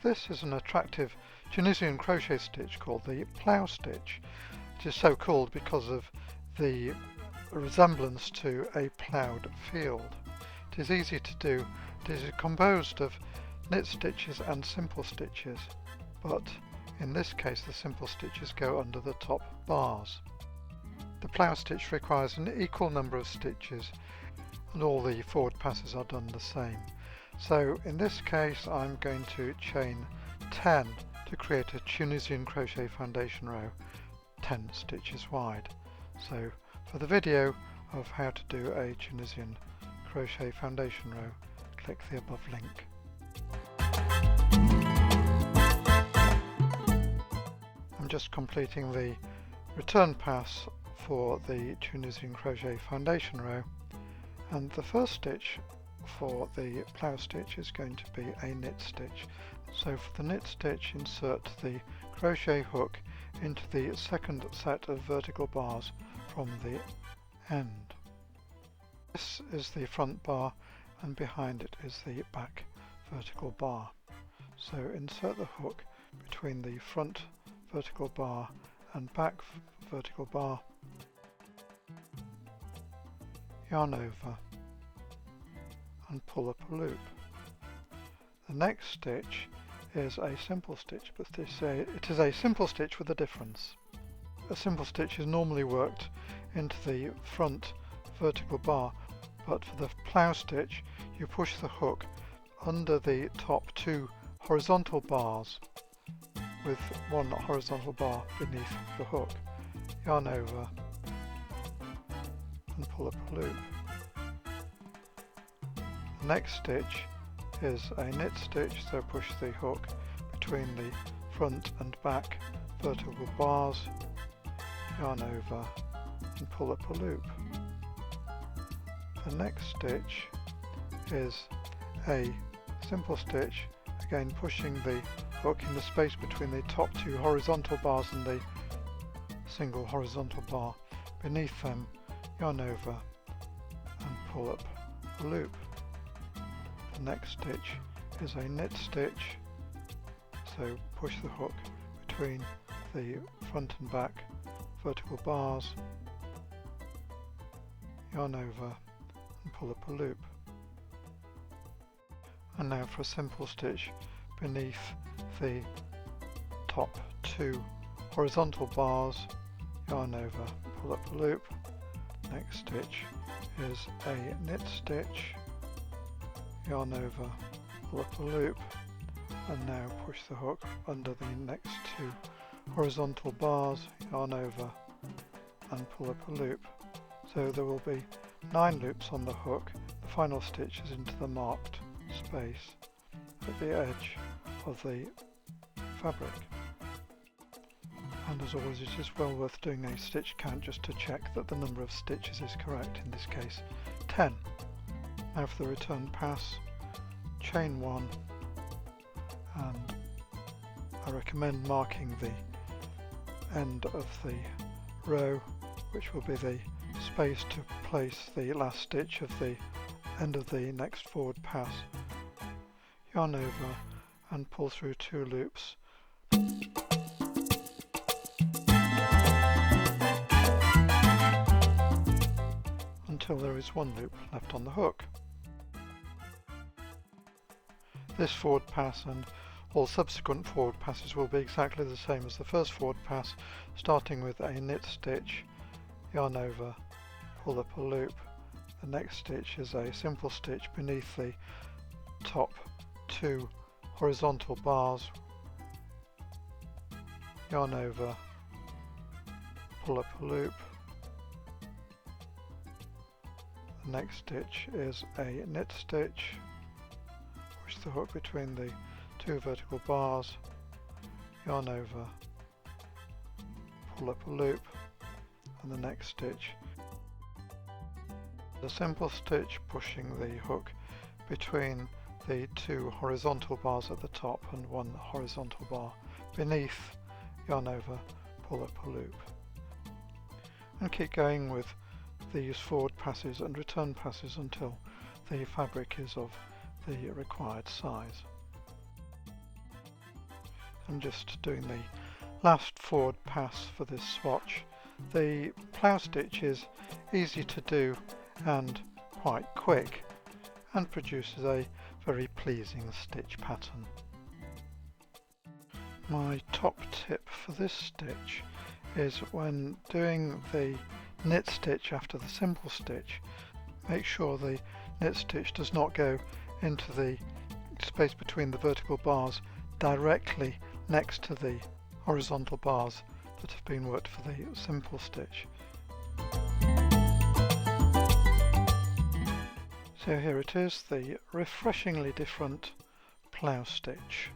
This is an attractive Tunisian crochet stitch called the Plough stitch. It is so called because of the resemblance to a ploughed field. It is easy to do. It is composed of knit stitches and simple stitches, but in this case the simple stitches go under the top bars. The Plough stitch requires an equal number of stitches and all the forward passes are done the same. So in this case I'm going to chain 10 to create a Tunisian crochet foundation row 10 stitches wide. So for the video of how to do a Tunisian crochet foundation row, click the above link. I'm just completing the return pass for the Tunisian crochet foundation row, and the first stitch for the Plough stitch is going to be a knit stitch. So for the knit stitch, insert the crochet hook into the second set of vertical bars from the end. This is the front bar and behind it is the back vertical bar. So insert the hook between the front vertical bar and back vertical bar, yarn over and pull up a loop. The next stitch is a simple stitch, but it is a simple stitch with a difference. A simple stitch is normally worked into the front vertical bar, but for the Plough stitch you push the hook under the top two horizontal bars with one horizontal bar beneath the hook, yarn over and pull up a loop. The next stitch is a knit stitch, so push the hook between the front and back vertical bars, yarn over and pull up a loop. The next stitch is a simple stitch, again pushing the hook in the space between the top two horizontal bars and the single horizontal bar beneath them, yarn over and pull up a loop. The next stitch is a knit stitch, so push the hook between the front and back vertical bars, yarn over and pull up a loop. And now for a simple stitch beneath the top two horizontal bars, yarn over, pull up a loop. Next stitch is a knit stitch, yarn over, pull up a loop, and now push the hook under the next two horizontal bars, yarn over and pull up a loop. So there will be 9 loops on the hook. The final stitch is into the marked space at the edge of the fabric. And as always, it is well worth doing a stitch count just to check that the number of stitches is correct, in this case 10. Now for the return pass, chain 1, and I recommend marking the end of the row, which will be the space to place the last stitch of the end of the next forward pass. Yarn over and pull through 2 loops. Until there is 1 loop left on the hook. This forward pass and all subsequent forward passes will be exactly the same as the first forward pass, starting with a knit stitch, yarn over, pull up a loop. The next stitch is a simple stitch beneath the top 2 horizontal bars, yarn over, pull up a loop. The next stitch is a knit stitch, push the hook between the 2 vertical bars, yarn over, pull up a loop, and the next stitch is a simple stitch pushing the hook between the 2 horizontal bars at the top and 1 horizontal bar beneath, yarn over, pull up a loop. And keep going with these forward passes and return passes until the fabric is of the required size. I'm just doing the last forward pass for this swatch. The plough stitch is easy to do and quite quick, and produces a very pleasing stitch pattern. My top tip for this stitch is when doing the knit stitch after the simple stitch, make sure the knit stitch does not go into the space between the vertical bars directly next to the horizontal bars that have been worked for the simple stitch. So here it is, the refreshingly different plough stitch.